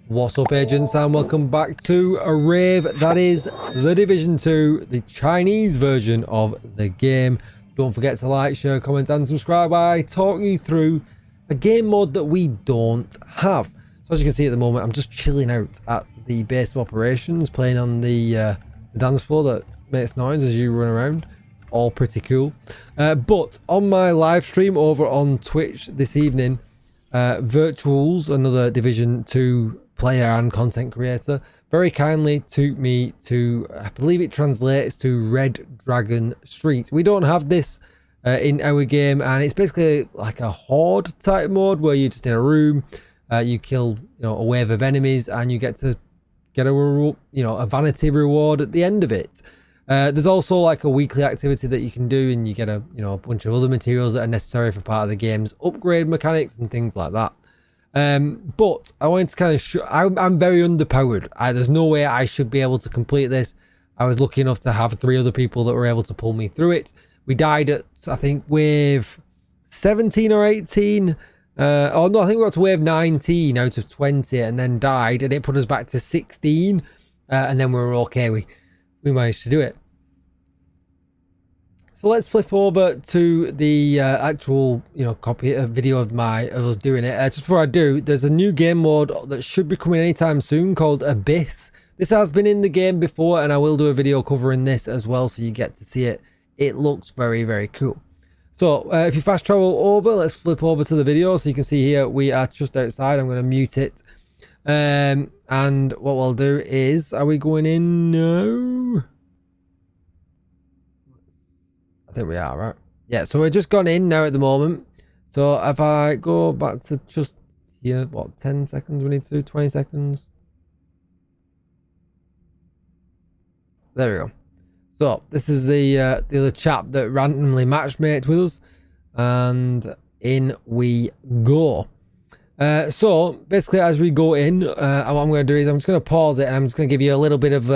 What's up, agents, and welcome back to a rave that is The Division 2, the Chinese version of the game. Don't forget to like, share, comment and subscribe by talking you through a game mode that we don't have. So as you can see at the moment, I'm just chilling out at the base of operations, playing on the dance floor that makes noise as you run around. All pretty cool. But on my live stream over on Twitch this evening, Virtuals, another Division 2 player and content creator, very kindly took me to, I believe it translates to Red Dragon Street. We don't have this in our game, and it's basically like a horde type mode where you're just in a room, you kill a wave of enemies, and you get to get a vanity reward at the end of it. There's also like a weekly activity that you can do, and you get a bunch of other materials that are necessary for part of the game's upgrade mechanics and things like that. But I wanted to kind of show, I'm very underpowered. There's no way I should be able to complete this. I was lucky enough to have 3 other people that were able to pull me through it. We died at, I think, wave 17 or 18. Oh no, I think we got to wave 19 out of 20 and then died, and it put us back to 16. And then we were okay. We managed to do it. So let's flip over to the actual, copy a video of us doing it. Just before I do, there's a new game mode that should be coming anytime soon called Abyss. This has been in the game before, and I will do a video covering this as well, so you get to see it. It looks very, very cool. So if you fast travel over, let's flip over to the video. So you can see here we are just outside. I'm going to mute it. And what we'll do is, are we going in? No. I think we are, right? Yeah, so we're just gone in now at the moment. So if I go back to just here, what, 10 seconds we need to do? 20 seconds? There we go. So this is the other chap that randomly matchmade with us, and in we go. So basically, as we go in, what I'm going to do is I'm just going to pause it, and I'm just going to give you a little bit of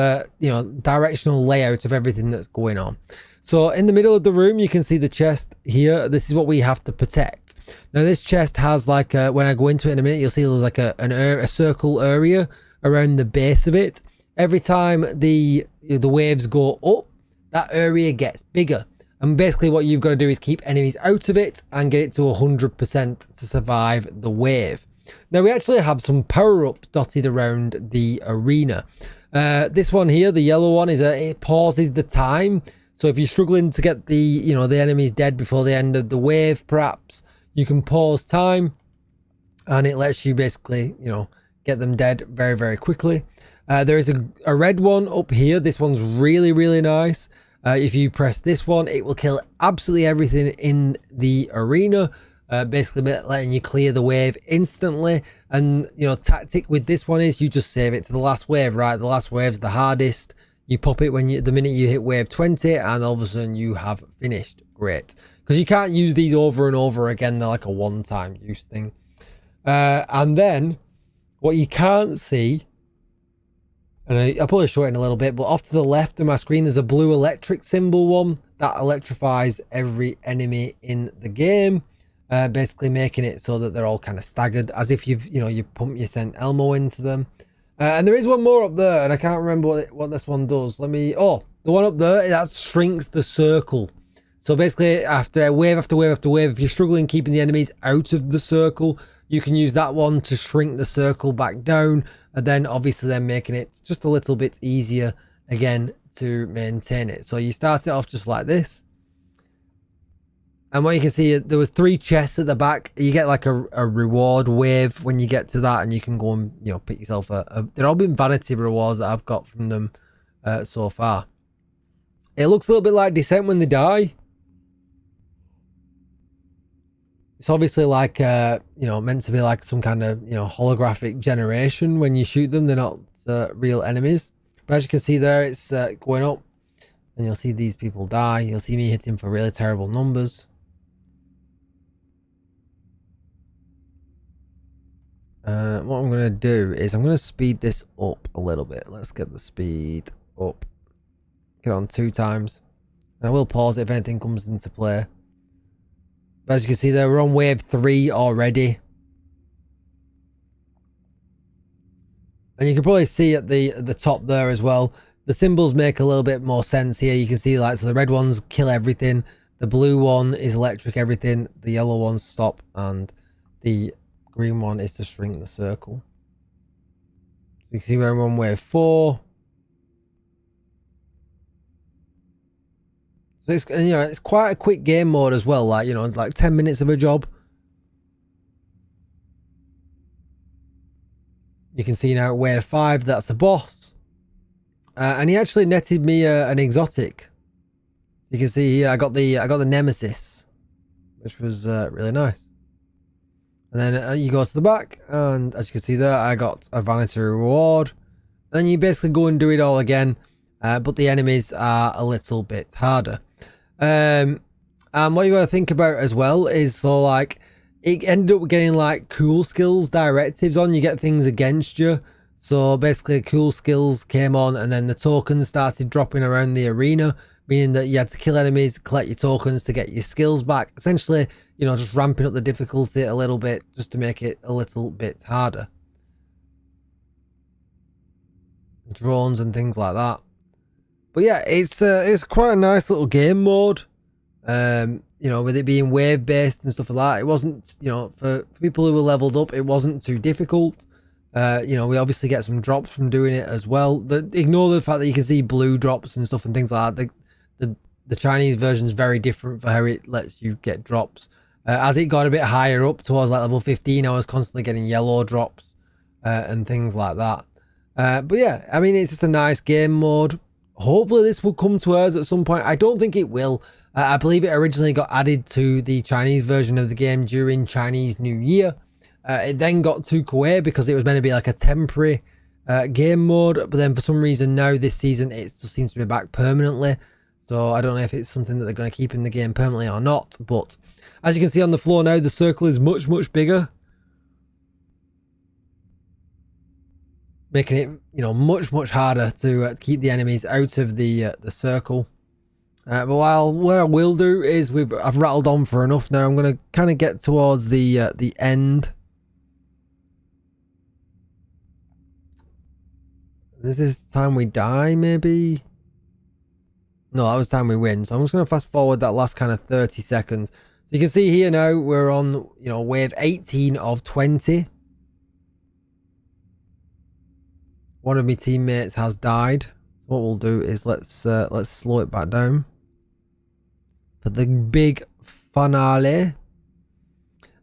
directional layout of everything that's going on. So in the middle of the room, you can see the chest here. This is what we have to protect. Now this chest has like when I go into it in a minute, you'll see there's like a circle area around the base of it. Every time the waves go up, that area gets bigger. And basically what you've got to do is keep enemies out of it and get it to 100% to survive the wave. Now we actually have some power-ups dotted around the arena. This one here, the yellow one, is it pauses the time. So if you're struggling to get the the enemies dead before the end of the wave, perhaps you can pause time, and it lets you basically get them dead very, very quickly. There is a red one up here. This one's really, really nice. If you press this one, it will kill absolutely everything in the arena, basically letting you clear the wave instantly. And tactic with this one is you just save it to the last wave, right? The last wave's the hardest. You pop it the minute you hit wave 20, and all of a sudden you have finished. Great, because you can't use these over and over again. They're like a one-time use thing. And then what you can't see, and I'll probably show it in a little bit, but off to the left of my screen there's a blue electric symbol one that electrifies every enemy in the game, basically making it so that they're all kind of staggered, as if you sent Elmo into them. And there is one more up there, and I can't remember what this one does. The one up there, that shrinks the circle. So basically, after wave after wave after wave, if you're struggling keeping the enemies out of the circle, you can use that one to shrink the circle back down, and then obviously then making it just a little bit easier again to maintain it. So you start it off just like this. And what you can see, there was 3 chests at the back. You get like a reward wave when you get to that, and you can go and pick yourself they've all been vanity rewards that I've got from them so far. It looks a little bit like Descent when they die. It's obviously like meant to be like some kind of holographic generation. When you shoot them, they're not real enemies. But as you can see there, it's going up, and you'll see these people die. You'll see me hitting for really terrible numbers. What I'm going to do is I'm going to speed this up a little bit. Let's get the speed up. Get on 2 times. And I will pause it if anything comes into play. But as you can see there, we're on wave 3 already. And you can probably see at the top there as well, the symbols make a little bit more sense here. You can see like, so the red ones kill everything, the blue one is electric everything, the yellow ones stop, and the green one is to shrink the circle. You can see we're on wave 4. So it's, you know, it's quite a quick game mode as well. Like, you know, it's like 10 minutes of a job. You can see now at wave 5, that's the boss. And he actually netted me an exotic. You can see here I got the Nemesis, which was really nice. And then you go to the back, and as you can see there, I got a vanity reward. Then you basically go and do it all again, but the enemies are a little bit harder. And what you got to think about as well is, so like, it ended up getting like cool skills directives on. You get things against you. So basically cool skills came on, and then the tokens started dropping around the arena, meaning that you had to kill enemies, collect your tokens to get your skills back. Essentially, you know, just ramping up the difficulty a little bit just to make it a little bit harder. Drones and things like that. But yeah, it's quite a nice little game mode. You know, with it being wave based and stuff like that, it wasn't, you know, for people who were leveled up, it wasn't too difficult. You know, we obviously get some drops from doing it as well. Ignore the fact that you can see blue drops and stuff and things like that. The Chinese version is very different for how it lets you get drops. As it got a bit higher up towards like level 15, I was constantly getting yellow drops and things like that. But yeah, I mean, it's just a nice game mode. Hopefully this will come to us at some point. I don't think it will. I believe it originally got added to the Chinese version of the game during Chinese New Year. It then got took away because it was meant to be like a temporary game mode. But then for some reason now this season it just seems to be back permanently. So I don't know if it's something that they're going to keep in the game permanently or not. But as you can see on the floor now, the circle is much, much bigger. Making it, you know, much, much harder to keep the enemies out of the circle. But what I will do is I've rattled on for enough now. I'm going to kind of get towards the end. This is time we die, maybe? No, that was time we win. So I'm just going to fast forward that last kind of 30 seconds. So you can see here now we're on, you know, wave 18 of 20. One of my teammates has died. So what we'll do is let's slow it back down for the big finale.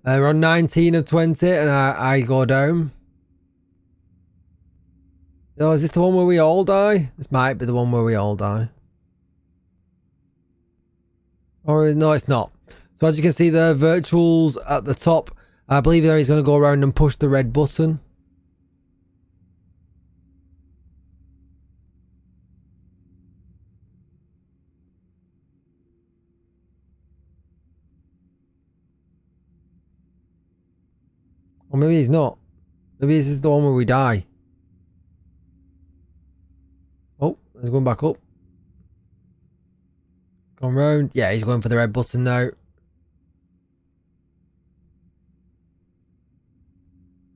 We're on 19 of 20, and I go down. Oh, is this the one where we all die? This might be the one where we all die. Or no, it's not. So as you can see there, virtuals at the top. I believe there he's going to go around and push the red button. Or maybe he's not. Maybe this is the one where we die. Oh, he's going back up. Going round. Yeah, he's going for the red button now.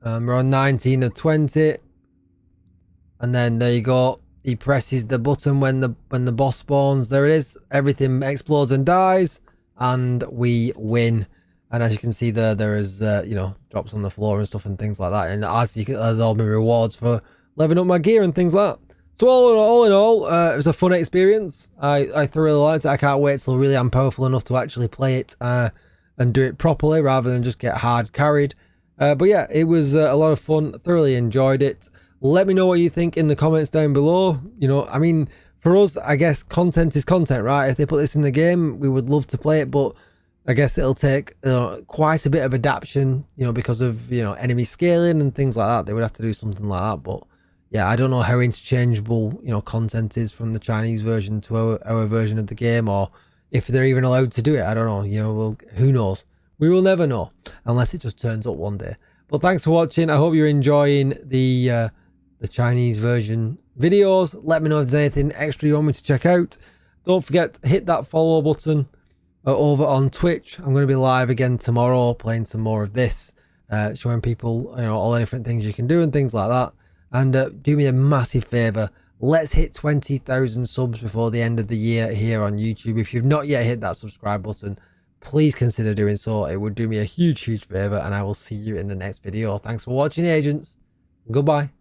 We're on 19 of 20. And then there you go. He presses the button when the boss spawns. There it is. Everything explodes and dies. And we win. And as you can see there is, you know, drops on the floor and stuff and things like that. And as you can, there's all my rewards for leveling up my gear and things like that. So all in all, it was a fun experience. I thoroughly liked it. I can't wait till really I'm powerful enough to actually play it and do it properly rather than just get hard carried. But yeah, it was a lot of fun. Thoroughly enjoyed it. Let me know what you think in the comments down below. You know, I mean, for us, I guess content is content, right? If they put this in the game, we would love to play it, but I guess it'll take quite a bit of adaptation, you know, because of, you know, enemy scaling and things like that. They would have to do something like that. But yeah, I don't know how interchangeable, you know, content is from the Chinese version to our version of the game, or if they're even allowed to do it. I don't know. You know, well, who knows? We will never know unless it just turns up one day. But thanks for watching. I hope you're enjoying the Chinese version videos. Let me know if there's anything extra you want me to check out. Don't forget to hit that follow button over on Twitch. I'm going to be live again tomorrow playing some more of this, showing people, you know, all the different things you can do and things like that. And do me a massive favor. Let's hit 20,000 subs before the end of the year here on YouTube. If you've not yet hit that subscribe button, please consider doing so. It would do me a huge favor, and I will see you in the next video. Thanks for watching, agents. Goodbye.